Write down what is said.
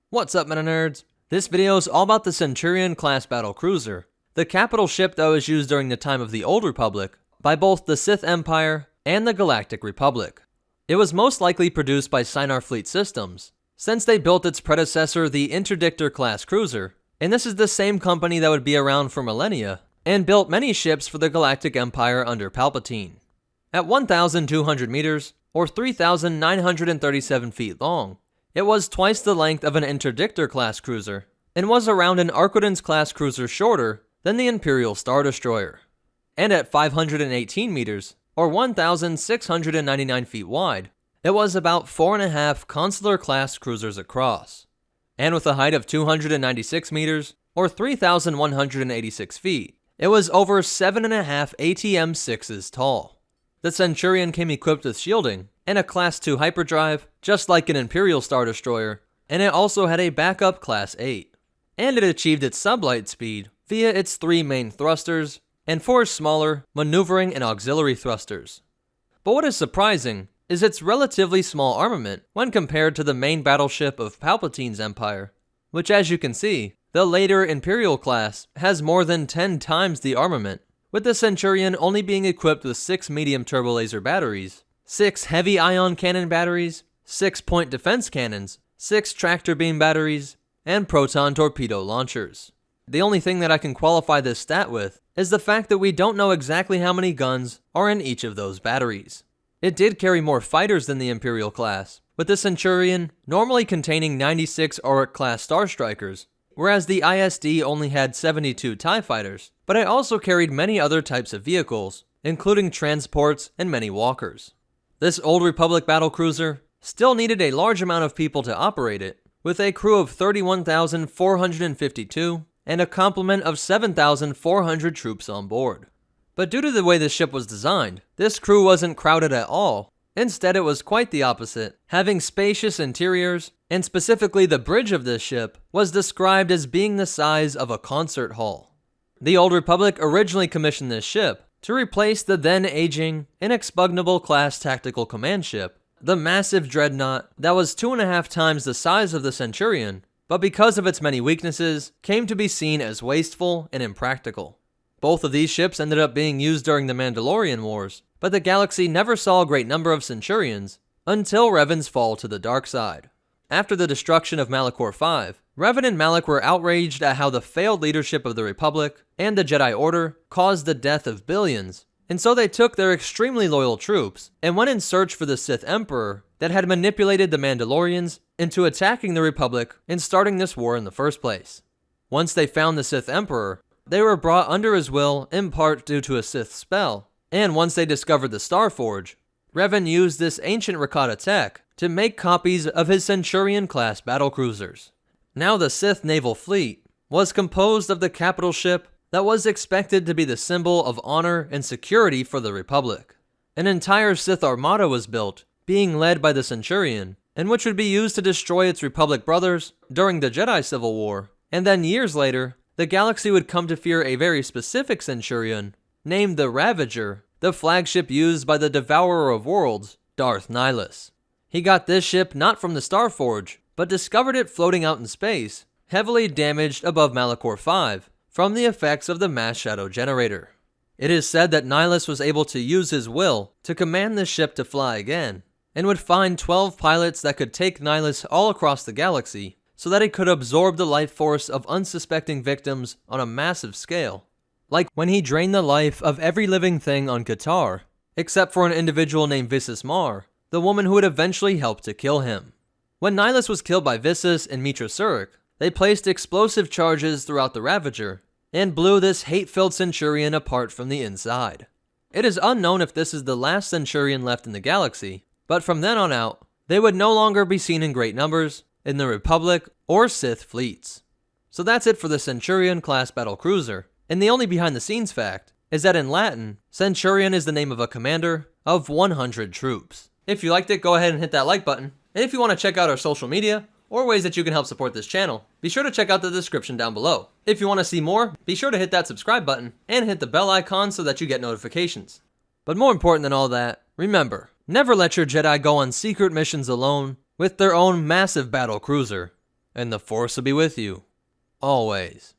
What's up, Meta Nerds? This video is all about the Centurion-class Battlecruiser, the capital ship that was used during the time of the Old Republic by both the Sith Empire and the Galactic Republic. It was most likely produced by Sinar Fleet Systems, since they built its predecessor, the Interdictor-class cruiser, and this is the same company that would be around for millennia, and built many ships for the Galactic Empire under Palpatine. At 1,200 meters, or 3,937 feet long, it was twice the length of an Interdictor-class cruiser, and was around an Arquitens-class cruiser shorter than the Imperial Star Destroyer. And at 518 meters, or 1,699 feet wide, it was about 4.5 Consular-class cruisers across. And with a height of 296 meters, or 3,186 feet, it was over 7.5 ATM-6s tall. The Centurion came equipped with shielding and a Class 2 hyperdrive, just like an Imperial Star Destroyer, and it also had a backup Class 8. And it achieved its sublight speed via its 3 main thrusters and 4 smaller maneuvering and auxiliary thrusters. But what is surprising is its relatively small armament when compared to the main battleship of Palpatine's Empire, which, as you can see, the later Imperial-class has more than 10 times the armament, with the Centurion only being equipped with 6 medium turbolaser batteries, 6 heavy ion cannon batteries, 6 point defense cannons, 6 tractor beam batteries, and proton torpedo launchers. The only thing that I can qualify this stat with is the fact that we don't know exactly how many guns are in each of those batteries. It did carry more fighters than the Imperial-class, with the Centurion normally containing 96 Auric-class Star Strikers, whereas the ISD only had 72 TIE fighters, but it also carried many other types of vehicles, including transports and many walkers. This Old Republic battlecruiser still needed a large amount of people to operate it, with a crew of 31,452 and a complement of 7,400 troops on board. But due to the way the ship was designed, this crew wasn't crowded at all. Instead, it was quite the opposite, having spacious interiors, and specifically the bridge of this ship was described as being the size of a concert hall. The Old Republic originally commissioned this ship to replace the then aging, inexpugnable class tactical command ship, the massive dreadnought that was 2.5 times the size of the Centurion, but because of its many weaknesses, came to be seen as wasteful and impractical. Both of these ships ended up being used during the Mandalorian Wars, but the galaxy never saw a great number of Centurions until Revan's fall to the dark side. After the destruction of Malachor V, Revan and Malak were outraged at how the failed leadership of the Republic and the Jedi Order caused the death of billions, and so they took their extremely loyal troops and went in search for the Sith Emperor that had manipulated the Mandalorians into attacking the Republic and starting this war in the first place. Once they found the Sith Emperor, they were brought under his will in part due to a Sith spell, and once they discovered the Starforge, Revan used this ancient Rakata tech to make copies of his Centurion-class battlecruisers. Now the Sith naval fleet was composed of the capital ship that was expected to be the symbol of honor and security for the Republic. An entire Sith armada was built, being led by the Centurion, and which would be used to destroy its Republic brothers during the Jedi Civil War, and then years later, the galaxy would come to fear a very specific Centurion, named the Ravager, the flagship used by the Devourer of Worlds, Darth Nihilus. He got this ship not from the Starforge, but discovered it floating out in space, heavily damaged above Malachor V, from the effects of the mass shadow generator. It is said that Nihilus was able to use his will to command the ship to fly again, and would find 12 pilots that could take Nihilus all across the galaxy, so that it could absorb the life force of unsuspecting victims on a massive scale. Like when he drained the life of every living thing on Qatar, except for an individual named Visas Mar, the woman who would eventually help to kill him. When Nihilus was killed by Visas and Mitra Surik, they placed explosive charges throughout the Ravager, and blew this hate-filled Centurion apart from the inside. It is unknown if this is the last Centurion left in the galaxy, but from then on out, they would no longer be seen in great numbers in the Republic or Sith fleets. So that's it for the Centurion-class battlecruiser, and the only behind-the-scenes fact is that in Latin, Centurion is the name of a commander of 100 troops. If you liked it, go ahead and hit that like button, and if you want to check out our social media, or ways that you can help support this channel, be sure to check out the description down below. If you want to see more, be sure to hit that subscribe button and hit the bell icon so that you get notifications. But more important than all that, remember, never let your Jedi go on secret missions alone with their own massive battle cruiser. and the Force will be with you, always.